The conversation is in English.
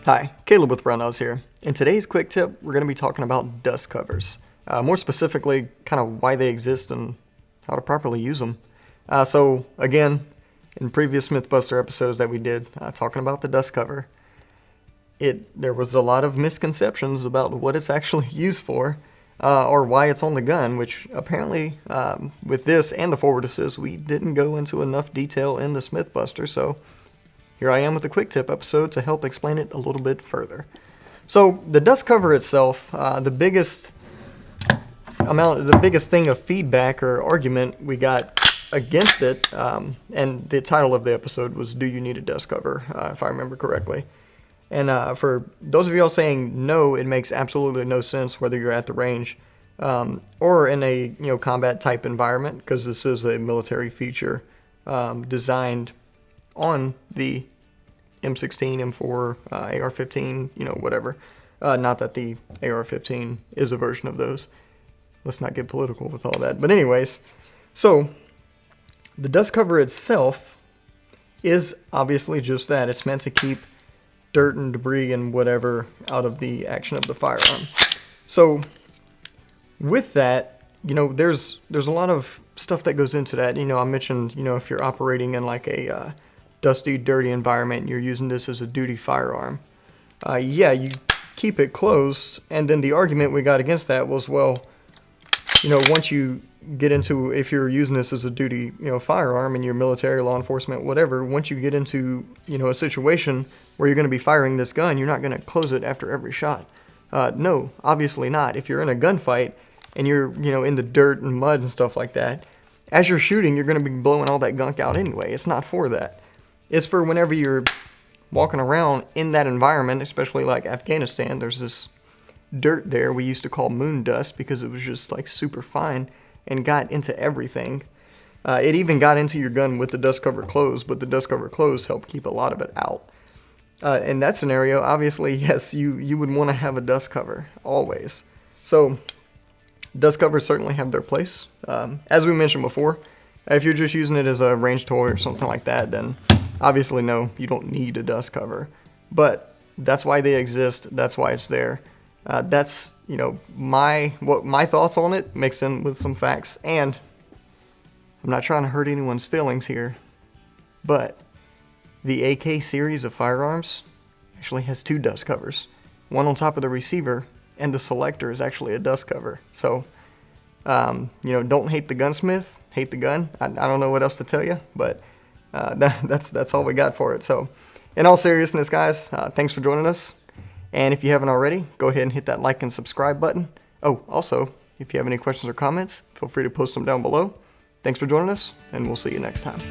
Hi, Caleb with Brownells here. In today's quick tip, we're going to be talking about dust covers. More specifically, kind of why they exist and how to properly use them. So again, in previous Mythbuster episodes that we did, talking about the dust cover, there was a lot of misconceptions about what it's actually used for, or why it's on the gun, which apparently with this and the forward assist, we didn't go into enough detail in this Mythbuster, so here I am with a quick tip episode to help explain it a little bit further. So the dust cover itself, the biggest thing of feedback or argument we got against it, and the title of the episode was "Do you need a dust cover?" If I remember correctly. And for those of y'all saying no, it makes absolutely no sense whether you're at the range or in a combat type environment, because this is a military feature designed on the M16, M4, AR-15, whatever. Not that the AR-15 is a version of those. Let's not get political with all that. But anyways, so the dust cover itself is obviously just that. It's meant to keep dirt and debris and whatever out of the action of the firearm. So with that, there's a lot of stuff that goes into that. I mentioned, if you're operating in like a dusty, dirty environment and you're using this as a duty firearm, you keep it closed. And then the argument we got against that was, well, once you get into, if you're using this as a duty, firearm in your military, law enforcement, whatever, once you get into, a situation where you're going to be firing this gun, you're not going to close it after every shot. No, obviously not. If you're in a gunfight and you're, in the dirt and mud and stuff like that, as you're shooting, you're going to be blowing all that gunk out anyway. It's not for that. It's for whenever you're walking around in that environment, especially like Afghanistan. There's this dirt there we used to call moon dust because it was just like super fine and got into everything. It even got into your gun with the dust cover closed, but the dust cover closed helped keep a lot of it out. In that scenario, obviously, yes, you would want to have a dust cover always. So dust covers certainly have their place. As we mentioned before, if you're just using it as a range toy or something like that, then obviously no, you don't need a dust cover. But that's why they exist. That's why it's there. That's my thoughts on it, mixed in with some facts, and I'm not trying to hurt anyone's feelings here, but the AK series of firearms actually has two dust covers, one on top of the receiver, and the selector is actually a dust cover. So don't hate the gunsmith, hate the gun. I don't know what else to tell you, but that's all we got for it. So in all seriousness, guys, thanks for joining us. And if you haven't already, go ahead and hit that like and subscribe button. Oh, also, if you have any questions or comments, feel free to post them down below. Thanks for joining us, and we'll see you next time.